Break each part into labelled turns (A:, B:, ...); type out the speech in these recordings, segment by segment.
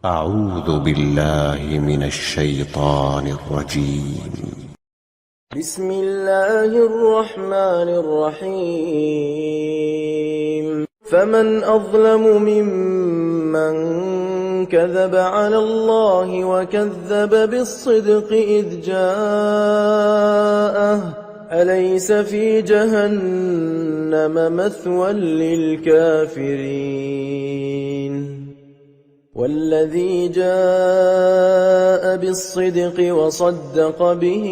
A: أعوذ بالله من الشيطان الرجيم.
B: بسم الله الرحمن الرحيم. فمن أظلم ممن كذب على الله وكذب بالصدق إذ جاءه أليس في جهنم مثوى للكافرين والذي جاء بالصدق وصدق به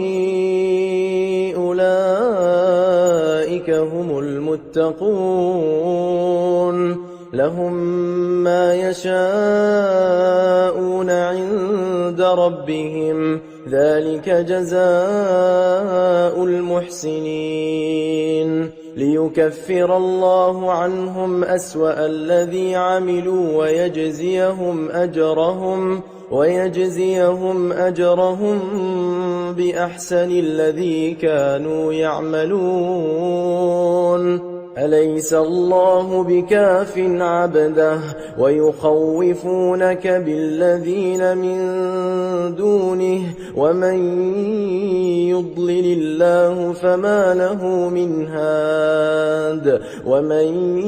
B: أولئك هم المتقون لهم ما يشاءون عند ربهم ذلك جزاء المحسنين ليكفر الله عنهم أسوأ الذي عملوا ويجزيهم أجرهم بأحسن الذي كانوا يعملون أليس الله بكاف عبده ويخوفونك بالذين من دونه ومن يضلل الله فما له من هاد ومن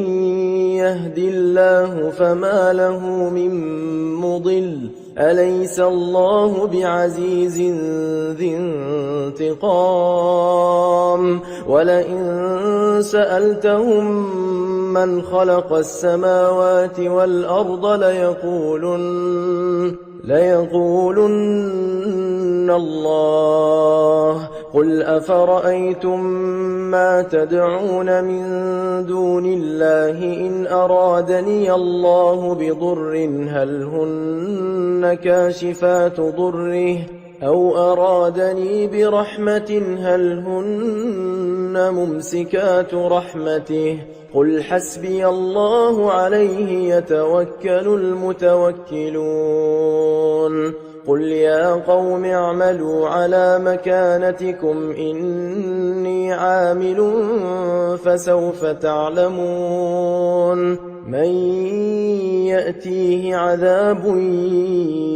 B: يهد الله فما له من مضل أليس الله بعزيز ذي انتقام ولئن سألتهم من خلق السماوات والأرض ليقولن الله قل أفرأيتم ما تدعون من دون الله إن أرادني الله بضر هل هن كاشفات ضره أو أرادني برحمة هل هن ممسكات رحمته قل حسبي الله عليه يتوكل المتوكلون قل يا قوم اعملوا على مكانتكم إني عامل فسوف تعلمون من يأتيه عذاب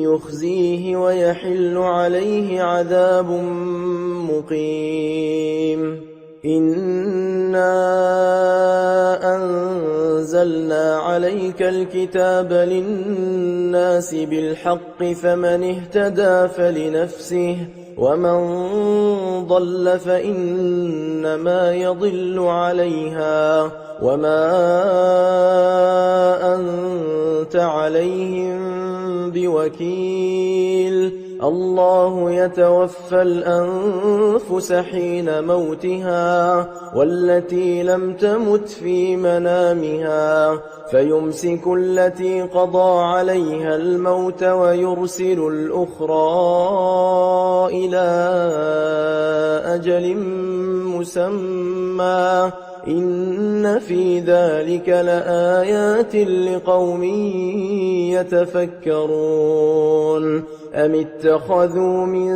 B: يخزيه ويحل عليه عذاب مقيم إنا أنزلنا عليك الكتاب للناس بالحق فمن اهتدى فلنفسه ومن ضل فإنما يضل عليها وما أنت عليهم بوكيل الله يتوفى الأنفس حين موتها والتي لم تمت في منامها فيمسك التي قضى عليها الموت ويرسل الأخرى إلى أجل مسمى إن في ذلك لآيات لقوم يتفكرون أم اتخذوا من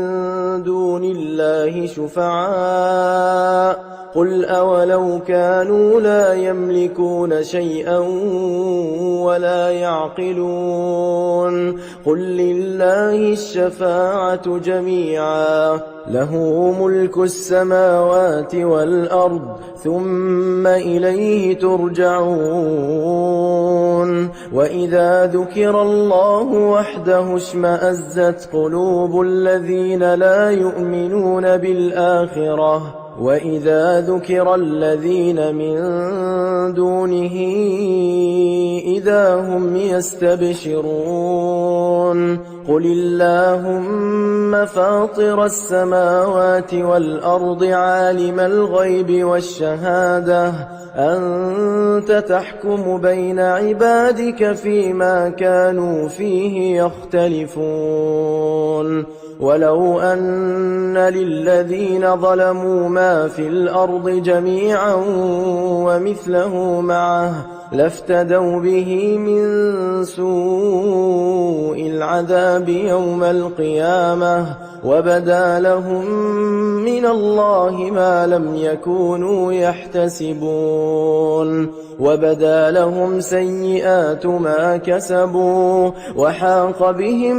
B: دون الله شفعاء قل أولو كانوا لا يملكون شيئا ولا يعقلون قل لله الشفاعة جميعا له ملك السماوات والأرض ثم إليه ترجعون وإذا ذكر الله وحده اشمأزت قلوب الذين لا يؤمنون بالآخرة وإذا ذكر الذين من دونه إذا هم يستبشرون قل اللهم فاطر السماوات والأرض عالم الغيب والشهادة أنت تحكم بين عبادك فيما كانوا فيه يختلفون ولو أن للذين ظلموا ما في الأرض جميعا ومثله معه لافتدوا به من سوء العذاب العذاب يوم القيامة وبدا لهم من الله ما لم يكونوا يحتسبون وبدا لهم سيئات ما كسبوا وحاق بهم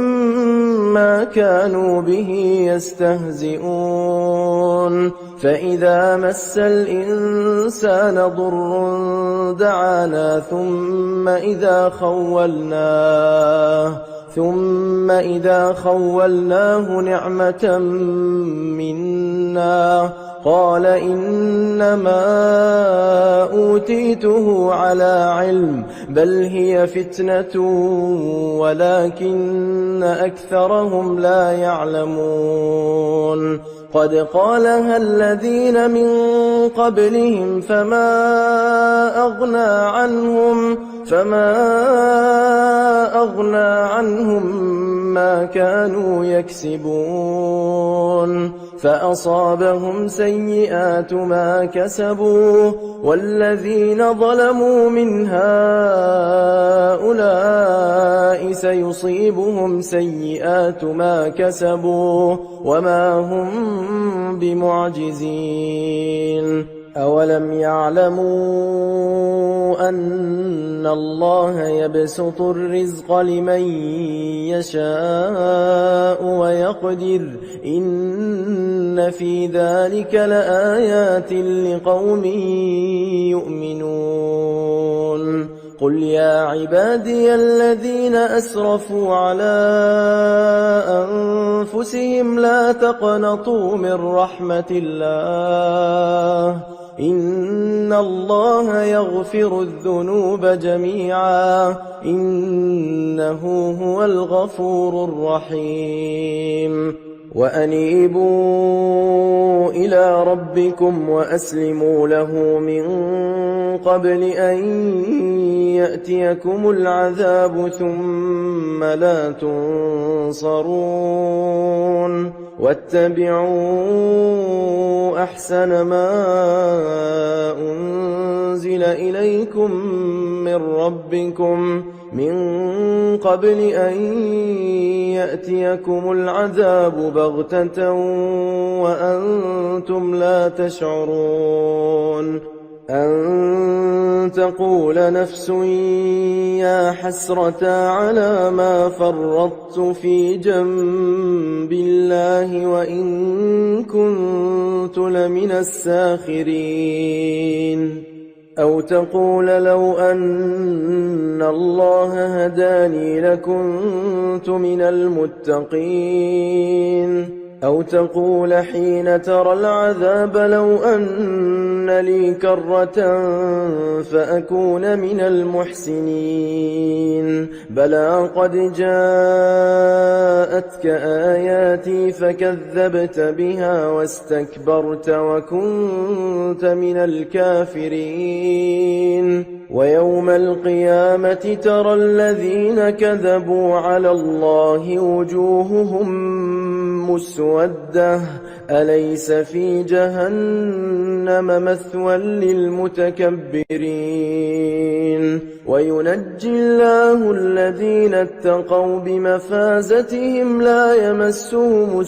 B: ما كانوا به يستهزئون فإذا مس الإنسان ضر دعانا ثم إذا خولناه نعمة منا قال إنما أوتيته على علم بل هي فتنة ولكن أكثرهم لا يعلمون قد قالها الذين من قبلهم فما أغنى عنهم ما كانوا يكسبون فأصابهم سيئات ما كسبوا والذين ظلموا من هؤلاء سيصيبهم سيئات ما كسبوا وما هم بمعجزين أولم يعلموا أن الله يبسط الرزق لمن يشاء ويقدر إن في ذلك لآيات لقوم يؤمنون قل يا عبادي الذين أسرفوا على أنفسهم لا تقنطوا من رحمة الله إن الله يغفر الذنوب جميعا إنه هو الغفور الرحيم وأنيبوا إلى ربكم وأسلموا له من قبل أن يأتيكم العذاب ثم لا تنصرون واتبعوا أحسن ما أنزل إليكم من ربكم من قبل أن يأتيكم العذاب بغتة وأنتم لا تشعرون أن تقول نفس يا حسرة على ما فرطت في جنب الله وإن كنت لمن الساخرين أو تقول لو أن الله هداني لكنت من المتقين أو تقول حين ترى العذاب لو أن لي كرة فأكون من المحسنين بلى قد جاءتك آياتي فكذبت بها واستكبرت وكنت من الكافرين ويوم القيامة ترى الذين كذبوا على الله وجوههم مسودة أليس في جهنم مثوى للمتكبرين وينجي الله الذين اتقوا بمفازتهم لا يمسهم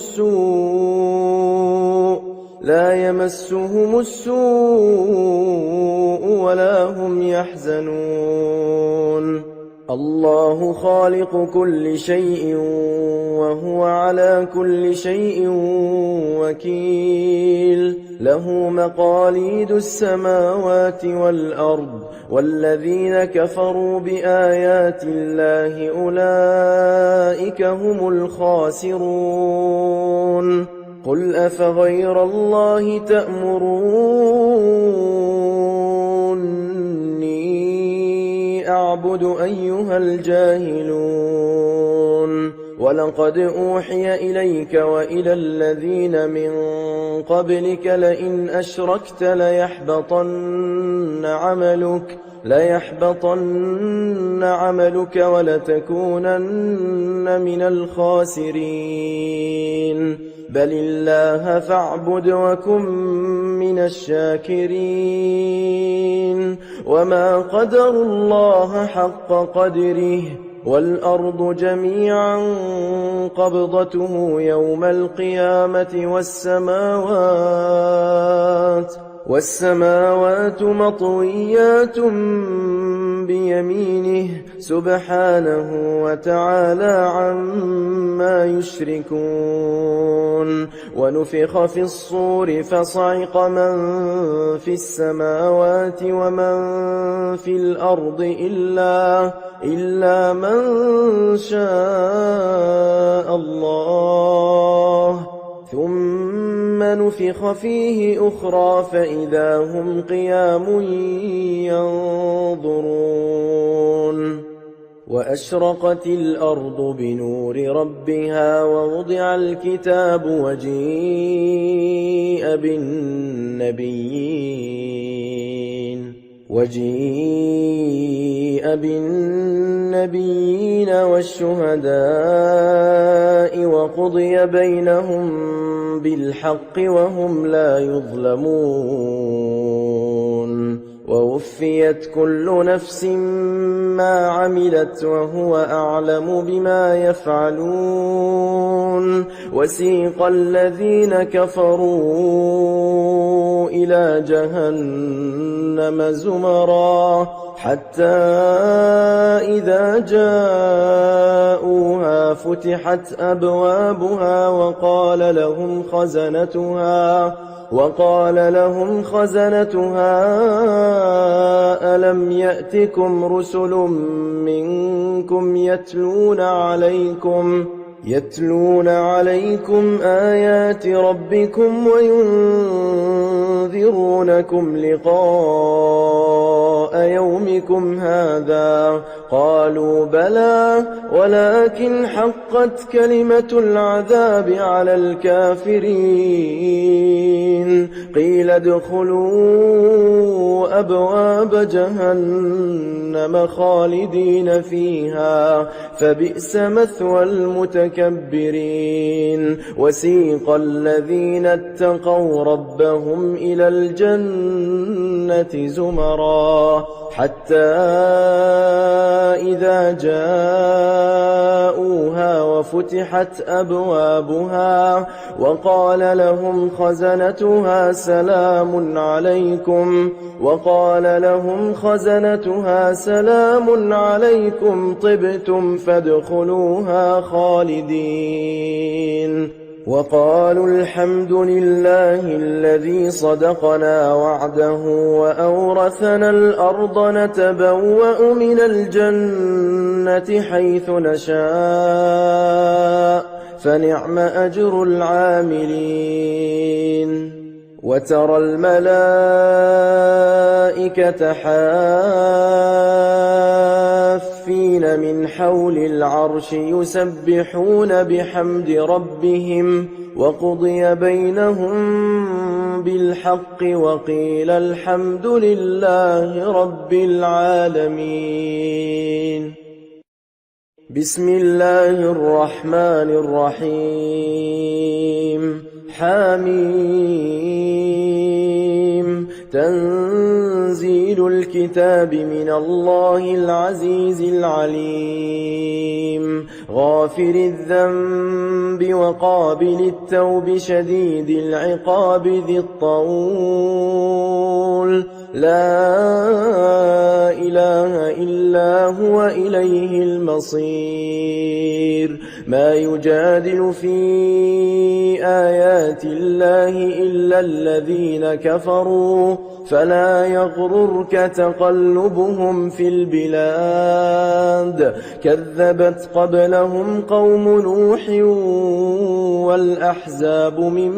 B: السوء ولا هم يحزنون الله خالق كل شيء وهو على كل شيء وكيل له مقاليد السماوات والأرض والذين كفروا بآيات الله أولئك هم الخاسرون قل أفغير الله تأمروني أعبد أيها الجاهلون ولقد أوحي إليك وإلى الذين من قبلك لئن أشركت ليحبطن عملك ولتكونن من الخاسرين بل الله فاعبد وكن من الشاكرين وما قدروا الله حق قدره والأرض جميعا قبضته يوم القيامة والسماوات مطويات بيمينه سبحانه وتعالى عما يشركون. ونفخ في الصور فصعق من في السماوات ومن في الأرض إلا من شاء الله، ثم نفخ فيه أخرى فإذا هم قيام ينظرون. وأشرقت الأرض بنور ربها ووضع الكتاب وجيء بالنبيين والشهداء وقضي بينهم بالحق وهم لا يظلمون. ووفيت كل نفس ما عملت وهو أعلم بما يفعلون. وسيق الذين كفروا إلى جهنم زمرا حتى إذا جاءوها فتحت أبوابها وقال لهم خزنتها ألم يأتكم رسل منكم يتلون عليكم آيات ربكم وينذرونكم لقاء يومكم هذا؟ قالوا بلى ولكن حقت كلمة العذاب على الكافرين. قيل ادخلوا أبواب جهنم خالدين فيها فبئس مثوى المتكبرين. وسيق الذين اتقوا ربهم إلى الجنة زمرا حتى إذا جاءوها وفتحت أبوابها وقال لهم خزنتها سلام عليكم طبتم فادخلوها خالدين. وقالوا الحمد لله الذي صدقنا وعده وأورثنا الأرض نتبوأ من الجنة حيث نشاء فنعم أجر العاملين. وترى الملائكة حافين من حول العرش يسبحون بحمد ربهم وقضي بينهم بالحق وقيل الحمد لله رب العالمين. بسم الله الرحمن الرحيم. حميم. تنزيل الكتاب من الله العزيز العليم. غافر الذنب وقابل التوب شديد العقاب ذي الطول. لا إله إلا هو إليه المصير. ما يجادل في آيات الله إلا الذين كفروا فلا يغررك تقلبهم في البلاد. كذبت قبلهم قوم نوح والأحزاب من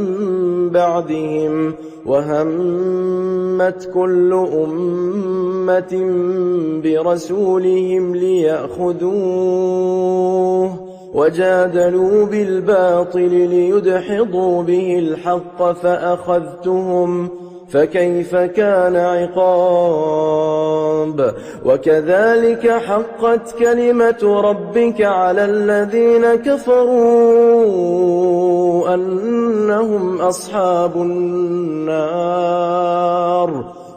B: بعدهم وهمت كل أمة برسولهم ليأخذوه وجادلوا بالباطل ليدحضوا به الحق فأخذتهم فكيف كان عقاب. وكذلك حقت كلمة ربك على الذين كفروا أنهم أصحاب النار.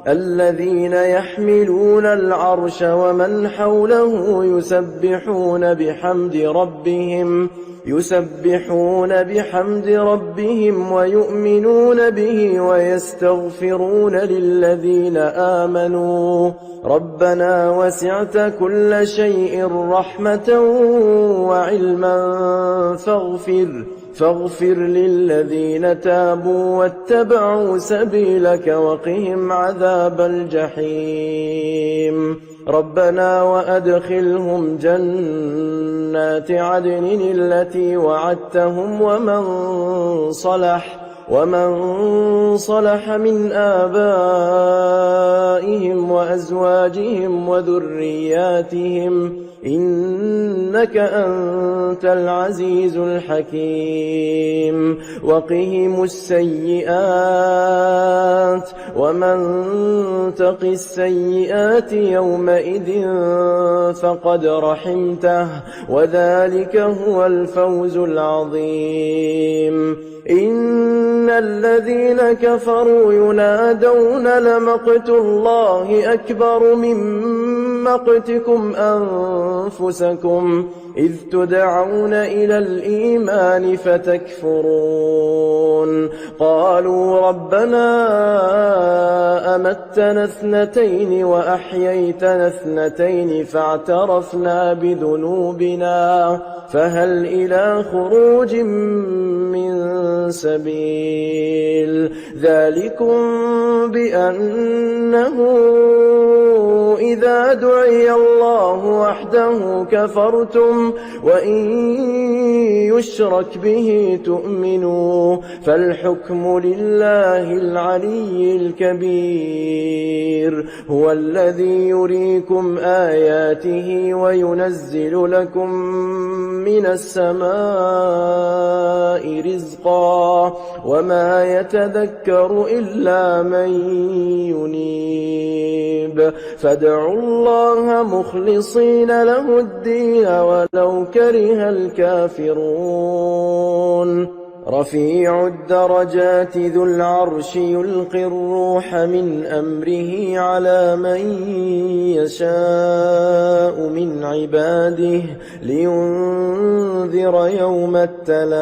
B: الذين يحملون العرش ومن حوله يسبحون بحمد ربهم ويؤمنون به ويستغفرون للذين آمنوا ربنا وسعت كل شيء رحمة وعلما فاغفر للذين تابوا واتبعوا سبيلك وقهم عذاب الجحيم ربنا وأدخلهم جنات عدن التي وعدتهم ومن صلح من آبائهم وأزواجهم وذرياتهم إنك أنت العزيز الحكيم وقهم السيئات ومن تق السيئات يومئذ فقد رحمته وذلك هو الفوز العظيم إن الذين كفروا ينادون لمقت الله أكبر من مقتكم أنفسكم إذ تدعون إلى الإيمان فتكفرون قالوا ربنا أمتنا اثنتين وأحييتنا اثنتين فاعترفنا بذنوبنا فهل إلى خروج من سبيل ذلكم بأنه إذا دعي الله وحده كفرتم وإن يشرك به تؤمنوا فالحكم لله العلي الكبير هو الذي يريكم آياته وينزل لكم من السماء رزقا وما يتذكر إلا من ينيب فادعوا الله مخلصين له الدين ولو كره الكافرون رفيع الدرجات ذو العرش يلقي الروح من أمره على من يشاء من عباده لينذر يوم التلاق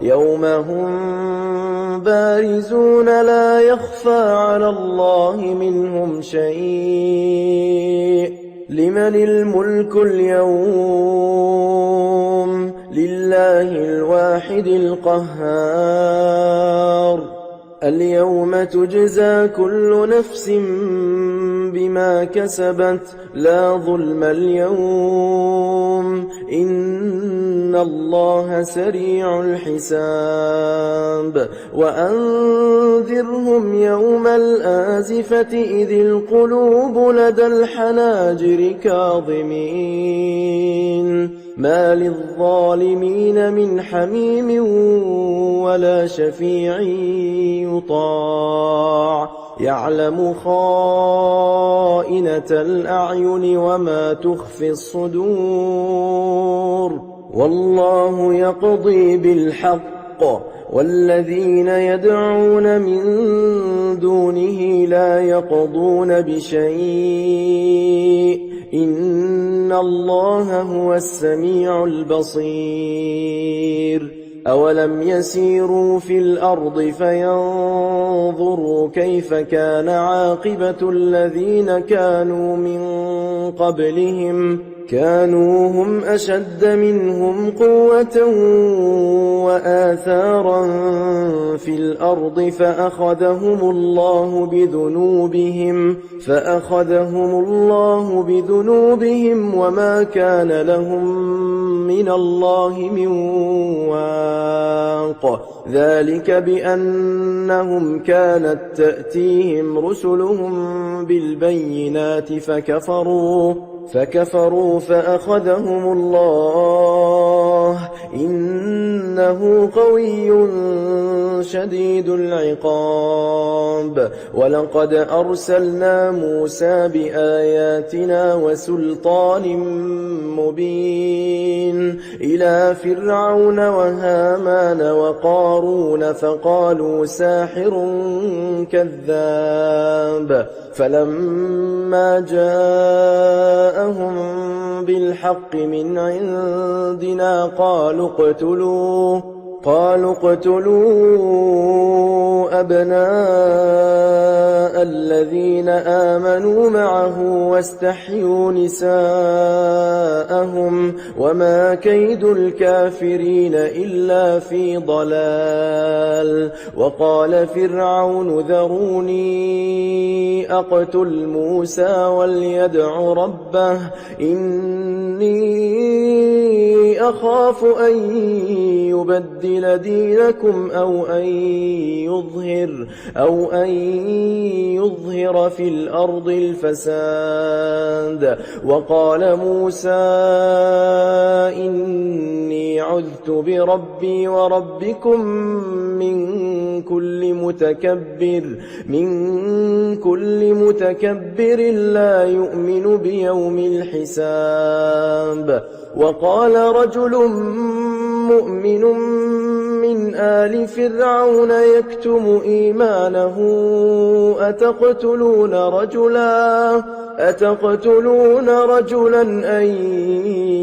B: يوم هم بارزون لا يخفى على الله منهم شيء لمن الملك اليوم لله الواحد القهار اليوم تجزى كل نفس بما كسبت لا ظلم اليوم إن الله سريع الحساب وأنذرهم يوم الآزفة إذ القلوب لدى الحناجر كاظمين ما للظالمين من حميم ولا شفيع يطاع يعلم خائنة الأعين وما تخفي الصدور والله يقضي بالحق والذين يدعون من دونه لا يقضون بشيء إن الله هو السميع البصير أولم يسيروا في الأرض فينظروا كيف كان عاقبة الذين كانوا من قبلهم كانوا هم أشد منهم قوة وآثارا في الأرض فأخذهم الله بذنوبهم وما كان لهم من الله من واق ذلك بأنهم كانت تأتيهم رسلهم بالبينات فكفروا فأخذهم الله إن إنه قوي شديد العقاب ولقد أرسلنا موسى بآياتنا وسلطان مبين إلى فرعون وهامان وقارون فقالوا ساحر كذاب فلما جاءهم بالحق من عندنا قالوا اقتلوا أبناء الذين آمنوا معه واستحيوا نساءهم وما كيد الكافرين إلا في ضلال وقال فرعون ذروني أقتل موسى وليدع ربه إني أخاف أن يبدل دينكم أو أن يظهر في الأرض الفساد وقال موسى إني عذت بربي وربكم من كل متكبر لا يؤمن بيوم الحساب وقال رجل مؤمن من آل فرعون يكتم إيمانه أتقتلون رجلا أن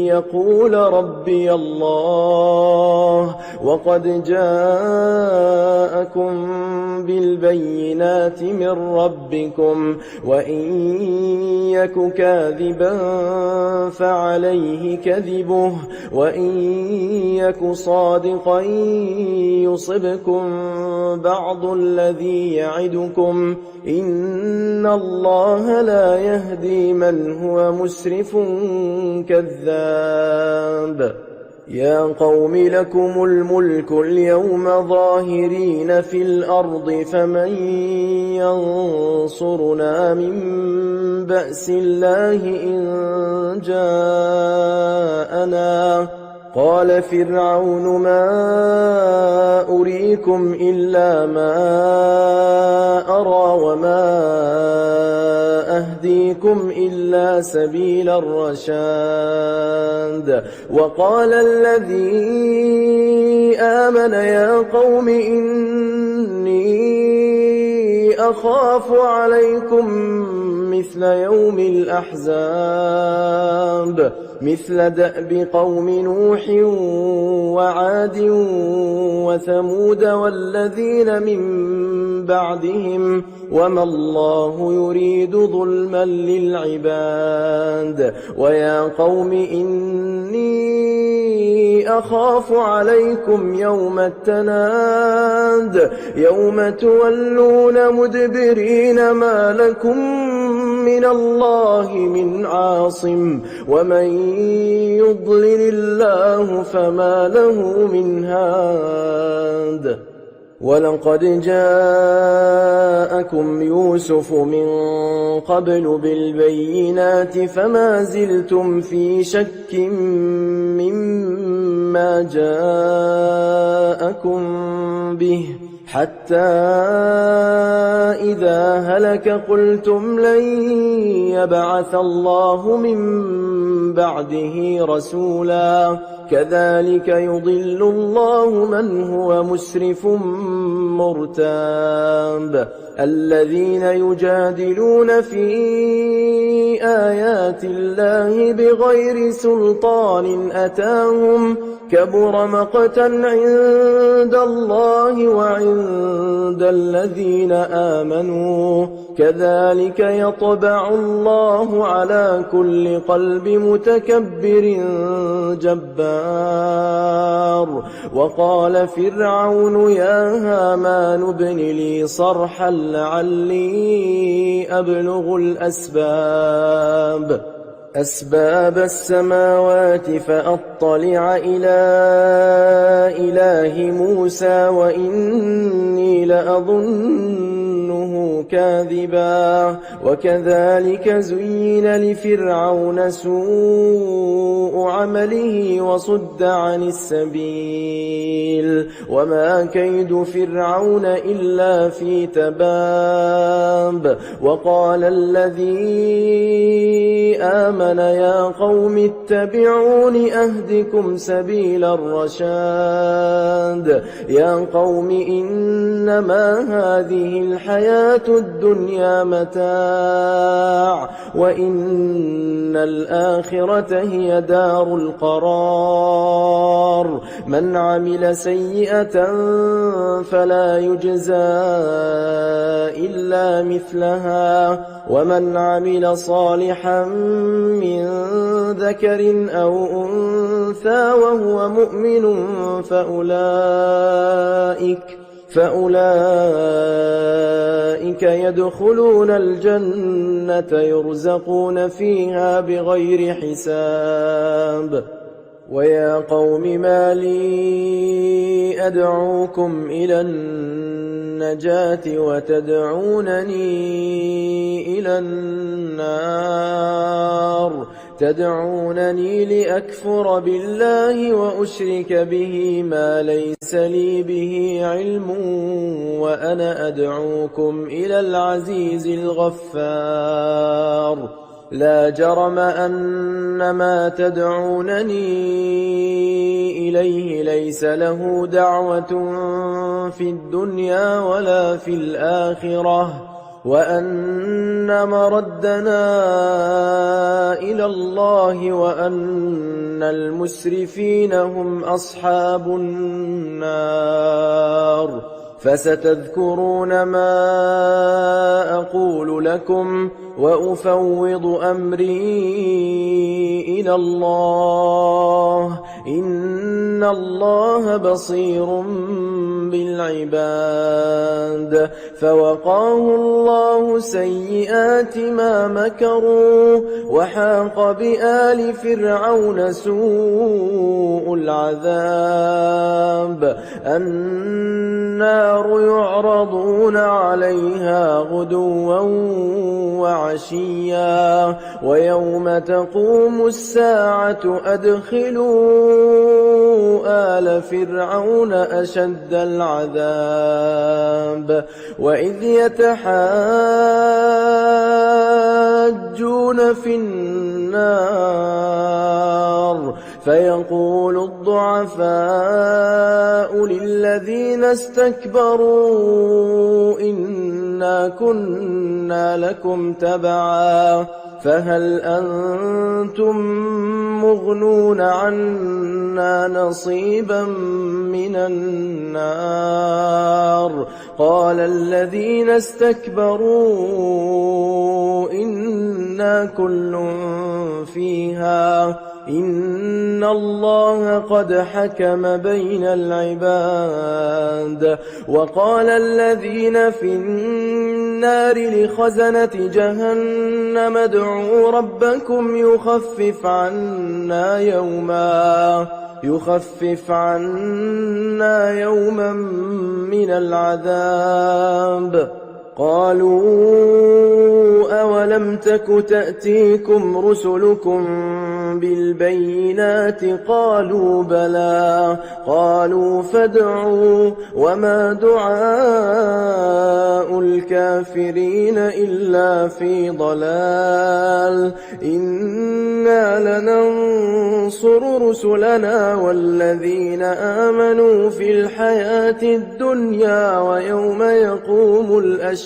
B: يقول ربي الله وقد جاءكم بالبينات من ربكم وإن يك كاذبا فعليه كذبه وإن يك صادقا يصبكم بعض الذي يعدكم إن الله لا يهدي من هو مسرف كذاب يا قوم لكم الملك اليوم ظاهرين في الأرض فمن ينصرنا من بأس الله إن جاءنا قال فرعون ما أريكم إلا ما أرى وما أهديكم إلا سبيل الرشاد وقال الذي آمن يا قوم إني أخاف عليكم مثل يوم الأحزاب مثل دأب قوم نوح وعاد وثمود والذين من بعدهم وما الله يريد ظلما للعباد ويا قوم إني أخاف عليكم يوم التناد يوم تولون مدبرين ما لكم من الله من عاصم ومن يضلل الله فما له من هاد ولقد جاءكم يوسف من قبل بالبينات فما زلتم في شك مما جاءكم به حتى إذا هلك قلتم لن يبعث الله من بعده رسولا كذلك يضل الله من هو مسرف مرتاب الذين يجادلون في آيات الله بغير سلطان أتاهم كبر مقتا عند الله وعند الذين آمنوا كذلك يطبع الله على كل قلب متكبر جبار وقال فرعون يا هامان ابن لي صرحا لعلي أبلغ أسباب السماوات فأطلع إلى إله موسى وإني لأظنه كله كاذبا وكذلك زين لفرعون سوء عمله وصد عن السبيل وما كيد فرعون إلا في تباب وقال الذي آمن يا قوم اتبعون أهدكم سبيل الرشاد يا قوم إنما هذه الحياة الدنيا متاع وإن الآخرة هي دار القرار من عمل سيئة فلا يجزى إلا مثلها ومن عمل صالحا من ذكر أو أنثى وهو مؤمن فأولئك يدخلون الجنة يرزقون فيها بغير حساب ويا قوم ما لي أدعوكم إلى النجاة وتدعونني إلى النار تدعونني لأكفر بالله وأشرك به ما ليس لي به علم وأنا أدعوكم إلى العزيز الغفار لا جرم أن ما تدعونني إليه ليس له دعوة في الدنيا ولا في الآخرة وأن مردنا إلى الله وأن المسرفين هم أصحاب النار فستذكرون ما أقول لكم وأفوض أمري إلى الله إن الله بصير بالعباد فوقاه الله سيئات ما مكروا وحاق بآل فرعون سوء العذاب النار يعرضون عليها غدوا وعشيا ويوم تقوم الساعة أدخلوا آل فرعون أشد العذاب وإذ يتحاجون في النار فيقول الضعفاء للذين استكبروا إنا كنا لكم تبعا فهل أنتم مغنون عنا نصيبا من النار قال الذين استكبروا إنا كل فيها إن الله قد حكم بين العباد وقال الذين في النار لخزنة جهنم ادعوا ربكم يخفف عنا يوما من العذاب قالوا أولم تك تأتيكم رسلكم بالبينات قالوا بلى قالوا فادعوا وما دعاء الكافرين إلا في ضلال إنا لننصر رسلنا والذين آمنوا في الحياة الدنيا ويوم يقوم الأشهاد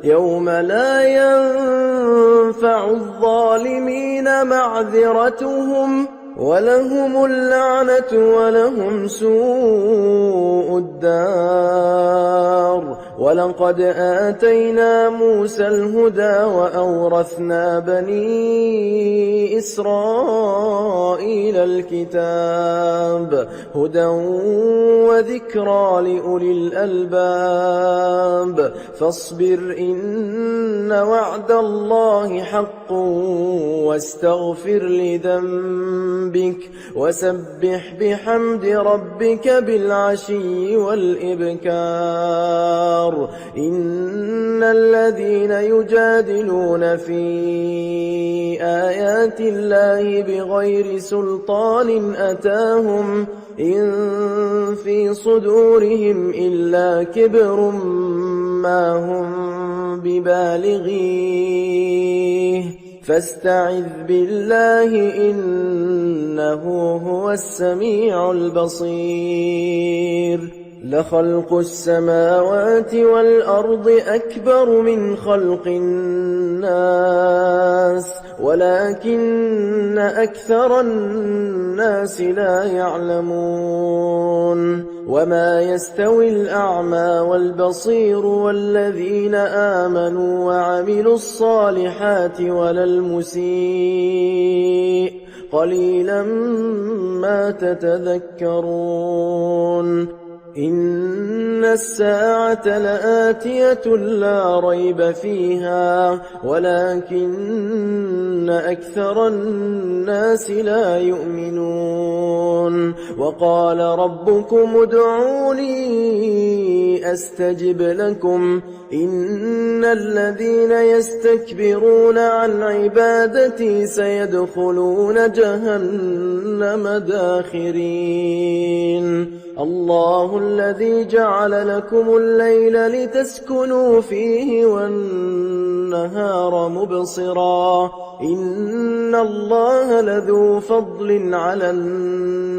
B: يوم لا ينفع الظالمين معذرتهم ولهم اللعنة ولهم سوء الدار ولقد آتينا موسى الهدى وأورثنا بني إسرائيل أنزل الكتاب هدى وذكرى لأولي الألباب فاصبر إن وعد الله حق واستغفر لذنبك وسبح بحمد ربك بالعشي والإبكار إن الذين يجادلون في آيات الله بغير سلطان أتاهم إن في صدورهم إلا كبر ما هم ببالغيه فاستعذ بالله إنه هو السميع البصير لخلق السماوات والأرض أكبر من خلق الناس ولكن أكثر الناس لا يعلمون وما يستوي الأعمى والبصير والذين آمنوا وعملوا الصالحات ولا المسيء قليلا ما تتذكرون إن الساعة لآتية لا ريب فيها ولكن أكثر الناس لا يؤمنون وقال ربكم ادعوني أستجب لكم إن الذين يستكبرون عن عبادتي سيدخلون جهنم داخرين الله الذي جعل لكم الليل لتسكنوا فيه والنهار مبصرا إن الله لذو فضل على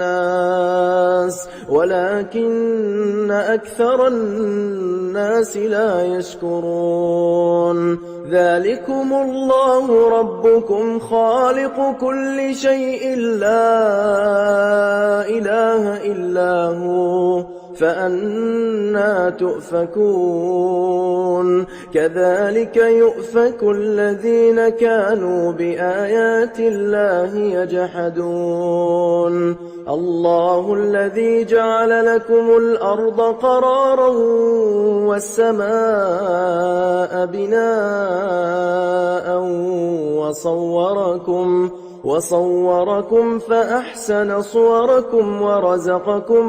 B: الناس ولكن أكثر الناس لا يشكرون ذلكم الله ربكم خالق كل شيء لا إله إلا هو فأنى تؤفكون كذلك يؤفك الذين كانوا بآيات الله يجحدون الله الذي جعل لكم الأرض قرارا والسماء بناء وصوركم فأحسن صوركم ورزقكم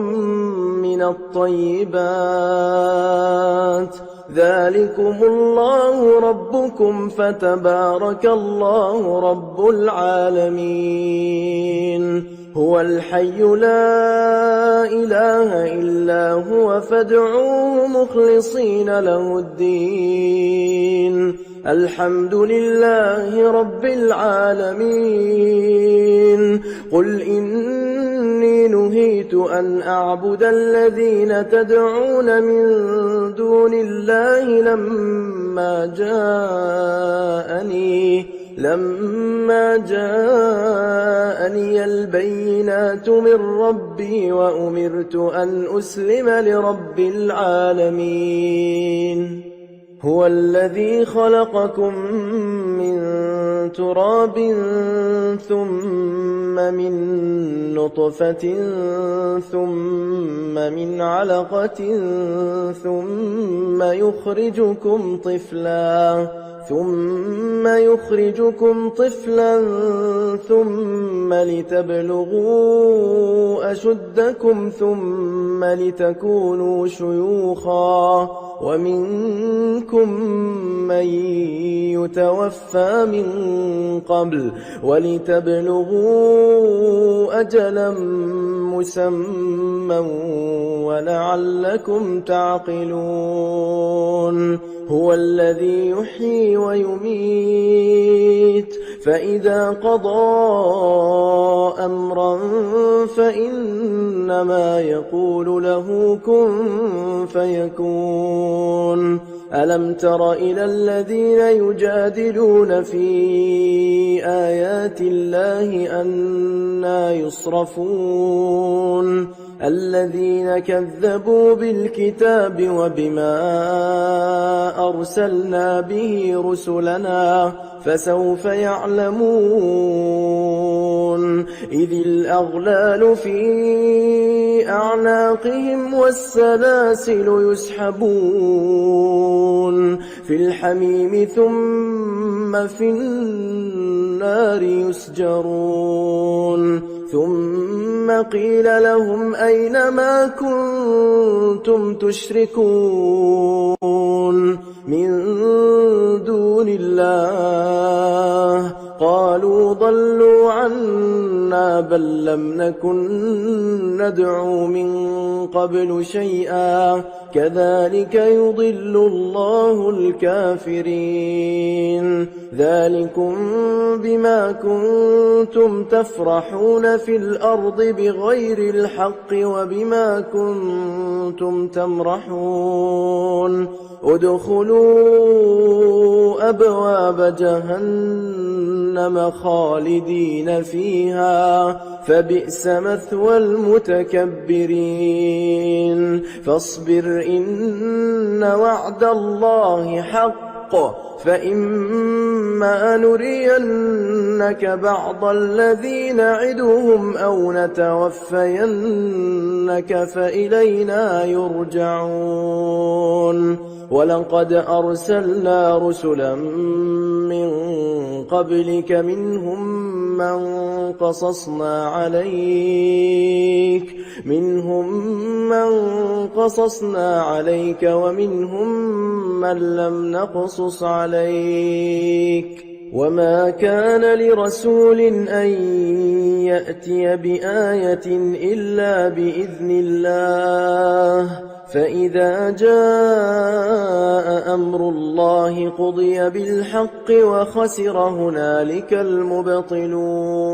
B: من الطيبات ذلكم الله ربكم فتبارك الله رب العالمين هو الحي لا إله إلا هو فادعوه مخلصين له الدين الحمد لله رب العالمين قل إني نهيت أن أعبد الذين تدعون من دون الله لما جاءني البينات من ربي وأمرت أن أسلم لرب العالمين هو الذي خلقكم من تراب ثم من نطفة ثم من علقة ثم يخرجكم طفلا ثم لتبلغوا أشدكم ثم لتكونوا شيوخا ومنكم من يتوفى من قبل ولتبلغوا أجلا مسمى ولعلكم تعقلون هو الذي يحيي ويميت فإذا قضى أمرا فإنما يقول له كن فيكون ألم تر إلى الذين يجادلون في آيات الله أنى يصرفون الذين كذبوا بالكتاب وبما أرسلنا به رسلنا فسوف يعلمون إذ الأغلال في أعناقهم والسلاسل يسحبون في الحميم ثم في النار يسجرون ثم قيل لهم أين ما كنتم تشركون من دون الله قالوا ضلوا عنا بل لم نكن ندعو من قبل شيئا كذلك يضل الله الكافرين ذلكم بما كنتم تفرحون في الأرض بغير الحق وبما كنتم تمرحون ادخلوا أبواب جهنم خالدين فيها فبئس مثوى المتكبرين فاصبر إن وعد الله حق فإما نرينك بعض الذي نعدهم أو نتوفينك فإلينا يرجعون ولقد أرسلنا رسلا من قبلك منهم من قصصنا عليك ومنهم من لم نقصص عليك وما كان لرسول أن يأتي بآية إلا بإذن الله فإذا جاء أمر الله قضي بالحق وخسر هنالك المبطلون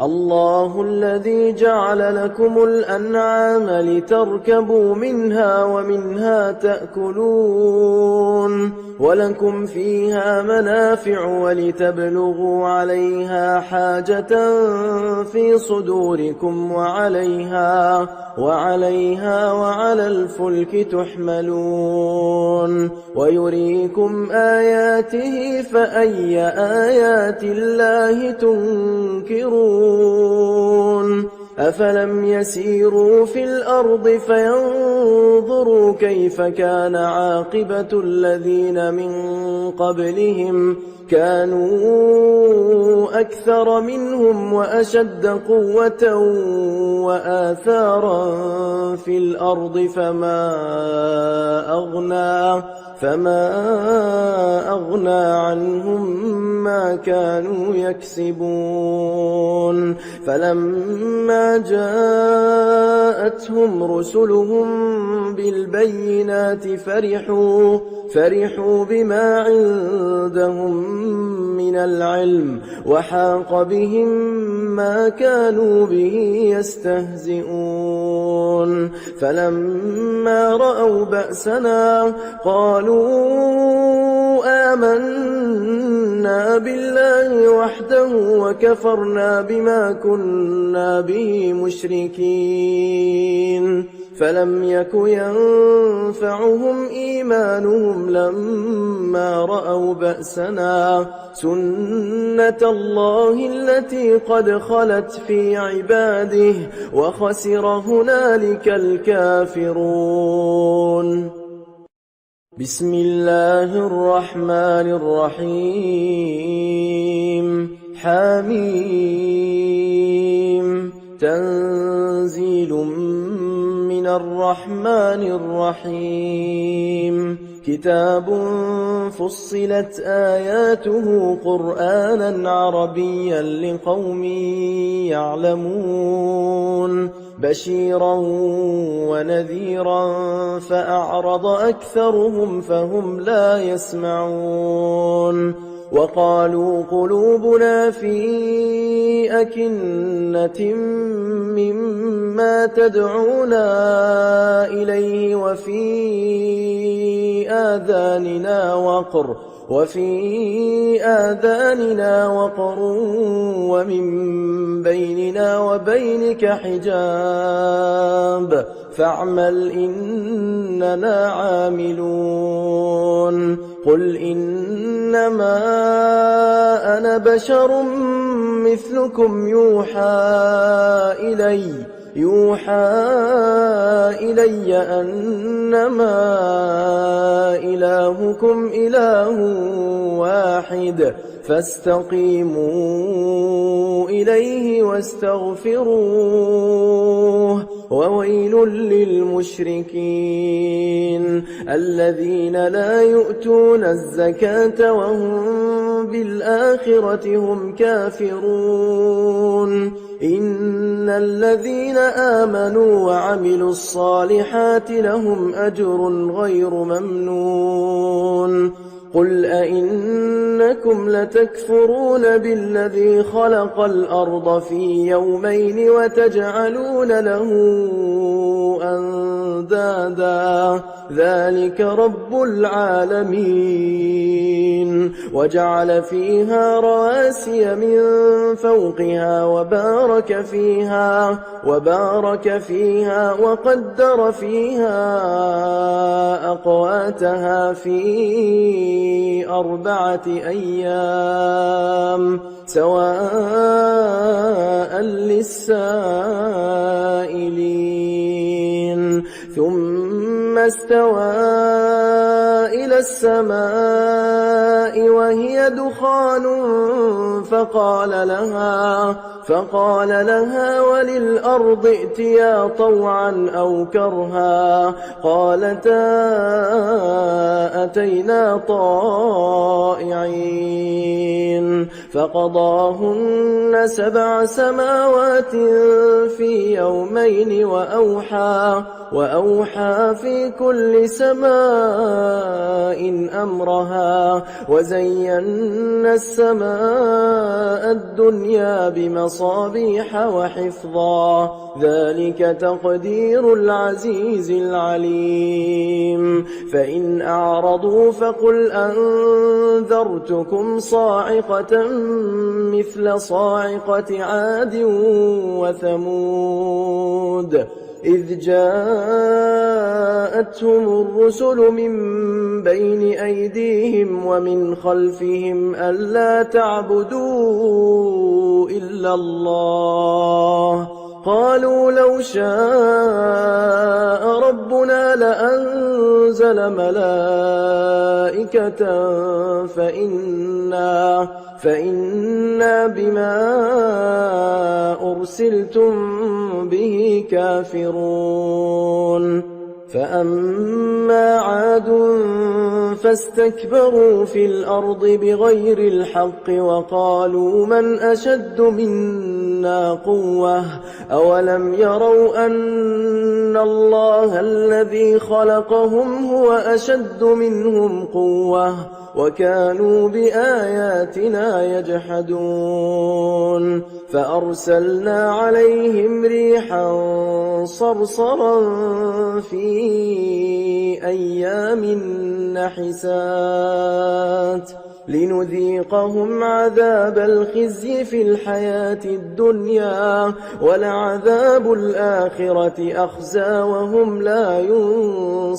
B: الله الذي جعل لكم الأنعام لتركبوا منها ومنها تأكلون ولكم فيها منافع ولتبلغوا عليها حاجة في صدوركم وعليها وعلى الفلك تحملون ويريكم آياته فأي آيات الله تنكرون أفلم يسيروا في الأرض فينظروا كيف كان عاقبة الذين من قبلهم كانوا أكثر منهم وأشد قوة وآثارا في الأرض فما أغنى عنهم ما كانوا يكسبون فلما جاءتهم رسلهم بالبينات فرحوا بما عندهم من العلم وحاق بهم ما كانوا به يستهزئون فلما رأوا بأسنا قالوا آمنا بالله وحده وكفرنا بما كنا به مشركين فلم يك ينفعهم إيمانهم لما رأوا بأسنا سنة الله التي قد خلت في عباده وخسر هنالك الكافرون بسم الله الرحمن الرحيم حميم تنزيل من الرحمن الرحيم كتاب فصلت آياته قرآنا عربيا لقوم يعلمون بشيرا ونذيرا فأعرض أكثرهم فهم لا يسمعون وقالوا قلوبنا في أكنة مما تدعونا إليه وفي آذاننا وفي آذاننا وقر ومن بيننا وبينك حجاب فاعمل إننا عاملون قل إنما أنا بشر مثلكم يوحى إلي أنما إلهكم إله واحد فاستقيموا إليه واستغفروه وويل للمشركين الذين لا يؤتون الزكاة وهم بالآخرة هم كافرون إن الذين آمنوا وعملوا الصالحات لهم أجر غير ممنون قل أئنكم لتكفرون بالذي خلق الأرض في يومين وتجعلون له أندادا ذلك رب العالمين وجعل فيها رواسي من فوقها وبارك فيها وقدر فيها أقواتها في 4 أيام سواء للسائلين ثم استوى إلى السماء وهي دخان فقال لها وللأرض ائتيا طوعا أو كرها قالتا أتينا طائعين فقضاهن 7 سماوات في يومين وأوحى في كل سماء أمرها وزينا السماء الدنيا بمصابيح وحفظا ذلك تقدير العزيز العليم فإن أعرضوا فقل أنذرتكم صاعقة مثل صاعقة عاد وثمود إذ جاءتهم الرسل من بين أيديهم ومن خلفهم ألا تعبدوا إلا الله قالوا لو شاء ربنا لأنزل ملائكة فإنا بما أرسلتم به كافرون فأما عاد فاستكبروا في الأرض بغير الحق وقالوا من أشد منا قوة أولم يروا أن الله الذي خلقهم هو أشد منهم قوة وكانوا بآياتنا يجحدون فأرسلنا عليهم ريحا صرصرا في أيام نحسات لنذيقهم عذاب الخزي في الحياة الدنيا ولعذاب الآخرة أخزى وهم لا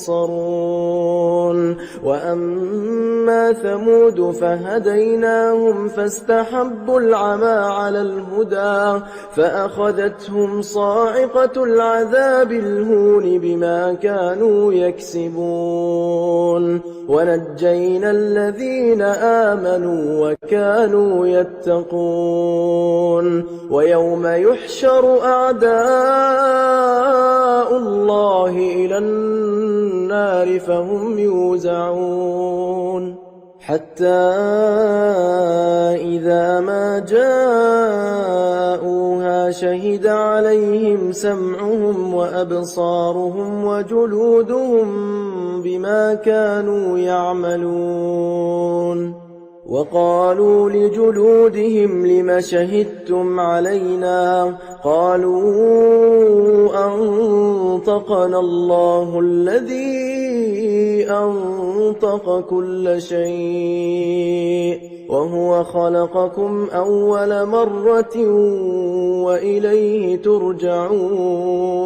B: ينصرون وأما ثمود فهديناهم فاستحبوا العمى على الهدى فأخذتهم صاعقة العذاب الهون بما كانوا يكسبون ونجينا الذين آمنوا وكانوا يتقون ويوم يحشر أعداء الله إلى النار فهم يوزعون حتى إذا ما جاءوها شهد عليهم سمعهم وأبصارهم وجلودهم بما كانوا يعملون وقالوا لجلودهم لم شهدتم علينا قالوا أنطقنا الله الذي أنطق كل شيء وهو خلقكم أول مرة وإليه ترجعون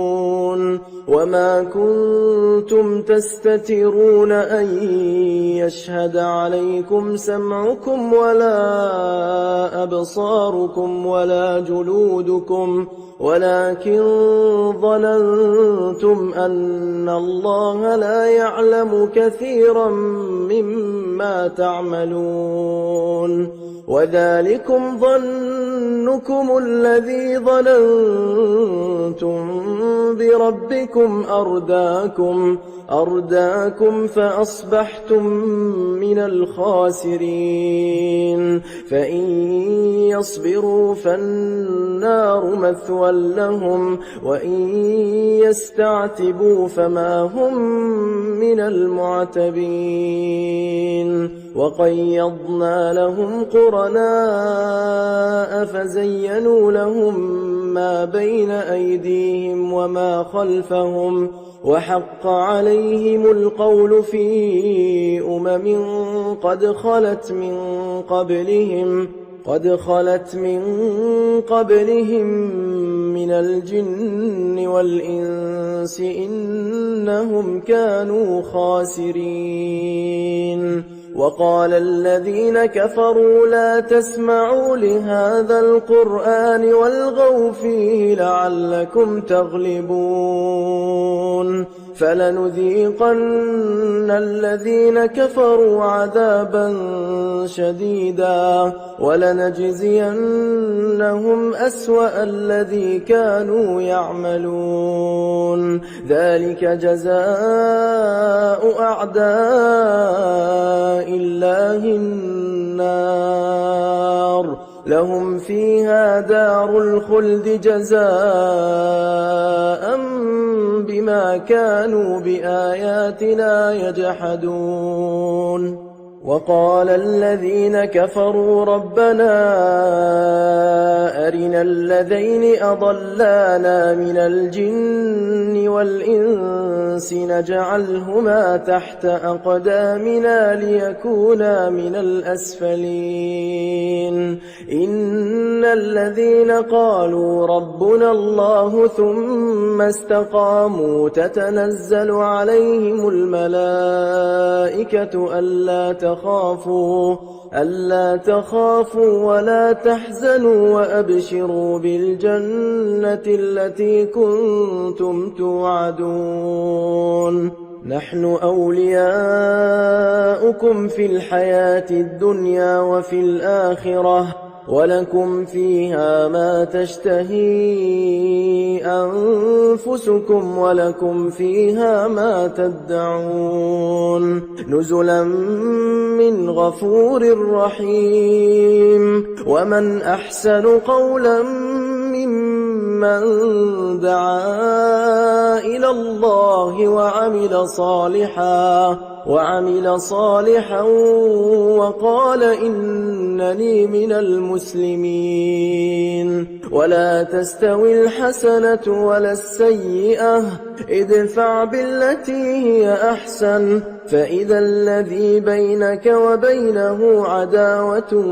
B: وما كنتم تستترون أن يشهد عليكم سمعكم ولا أبصاركم ولا جلودكم ولكن ظننتم أن الله لا يعلم كثيرا مما تعملون وذلكم ظنكم الذي ظننتم بربكم أرداكم فأصبحتم من الخاسرين فإن يصبروا فالنار مثوى لهم وإن يستعتبوا فما هم من المعتبين وقيضنا لهم قرناء فزينوا لهم ما بين أيديهم وما خلفهم وحق عليهم القول في قد خلت من قبلهم من الجن والإنس إنهم كانوا خاسرين وقال الذين كفروا لا تسمعوا لهذا القرآن والغوا فيه لعلكم تغلبون فلنذيقن الذين كفروا عذابا شديدا ولنجزينهم أسوأ الذي كانوا يعملون ذلك جزاء أعداء الله النار لهم فيها دار الخلد جزاء بما كانوا بآياتنا يجحدون وقال الذين كفروا ربنا أرنا الذين أضلانا من الجن والإنس نجعلهما تحت أقدامنا ليكونا من الأسفلين إن الذين قالوا ربنا الله ثم استقاموا تتنزل عليهم الملائكة ألا تخافوا ولا تحزنوا وأبشروا بالجنة التي كنتم توعدون نحن أولياؤكم في الحياة الدنيا وفي الآخرة ولكم فيها ما تشتهي أنفسكم ولكم فيها ما تدعون نزلا من غفور رحيم ومن أحسن قولا ممن دعا إلى الله وعمل صالحا وقال إنني من المسلمين ولا تستوي الحسنة ولا السيئة ادفع بالتي هي أحسن فإذا الذي بينك وبينه عداوة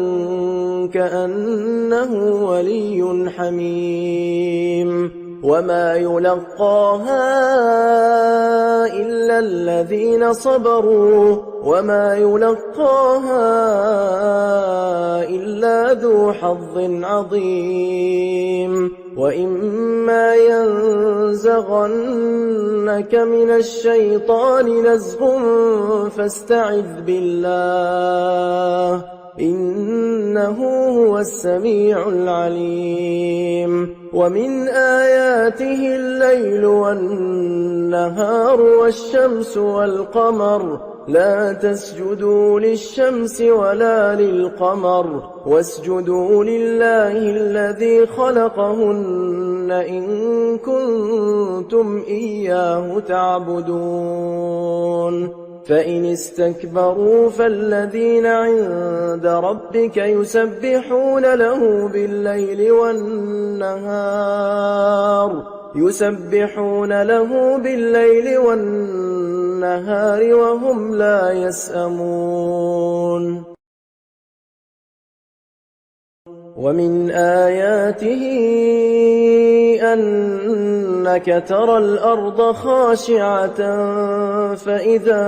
B: كأنه ولي حميم وما يلقاها إلا الذين صبروا وما يلقاها إلا ذو حظ عظيم وإما ينزغنك من الشيطان نزغ فاستعذ بالله إنه هو السميع العليم ومن آياته الليل والنهار والشمس والقمر لا تسجدوا للشمس ولا للقمر واسجدوا لله الذي خلقهن إن كنتم إياه تعبدون فإن استكبروا فالذين عند ربك يسبحون له بالليل والنهار يسبحون له بالليل والنهار وهم لا يسأمون ومن آياته أنك ترى الأرض خاشعة فإذا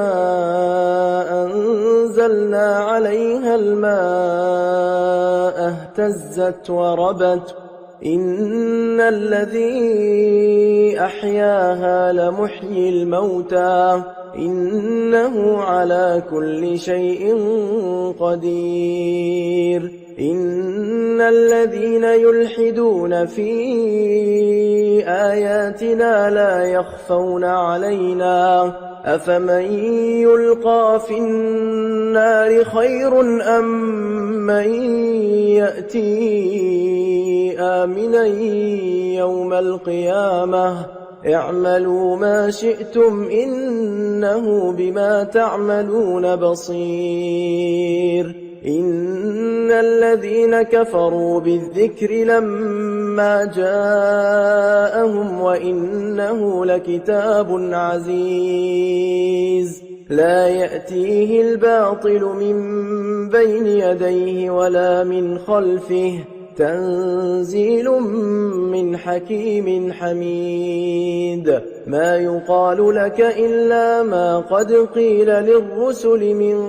B: أنزلنا عليها الماء اهتزت وربت إن الذي أحياها لمحيي الموتى إنه على كل شيء قدير إن الذين يلحدون في آياتنا لا يخفون علينا أفمن يلقى في النار خير أم من يأتي آمنا يوم القيامة اعملوا ما شئتم إنه بما تعملون بصير إن الذين كفروا بالذكر لما جاءهم وإنه لكتاب عزيز لا يأتيه الباطل من بين يديه ولا من خلفه تنزيل من حكيم حميد ما يقال لك إلا ما قد قيل للرسل من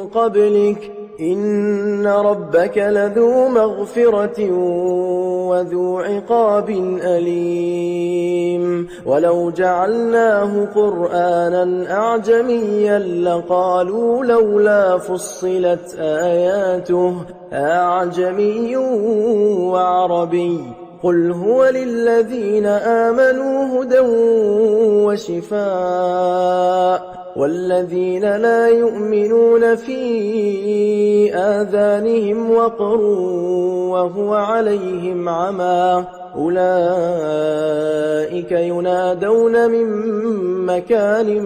B: قبلك إن ربك لذو مغفرة وذو عقاب أليم ولو جعلناه قرآنا أعجميا لقالوا لولا فصلت آياته أعجمي وعربي قل هو للذين آمنوا هدى وشفاء والذين لا يؤمنون في آذانهم وقر وهو عليهم عمى أولئك ينادون من مكان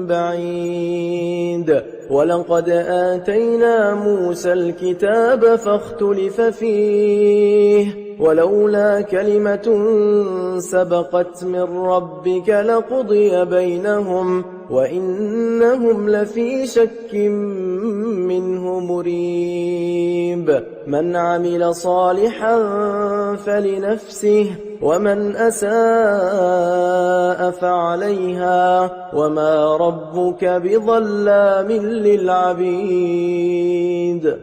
B: بعيد ولقد آتينا موسى الكتاب فاختلف فيه ولولا كلمة سبقت من ربك لقضي بينهم وإنهم لفي شك منه مريب من عمل صالحا فلنفسه ومن أساء فعليها وما ربك بظلام للعبيد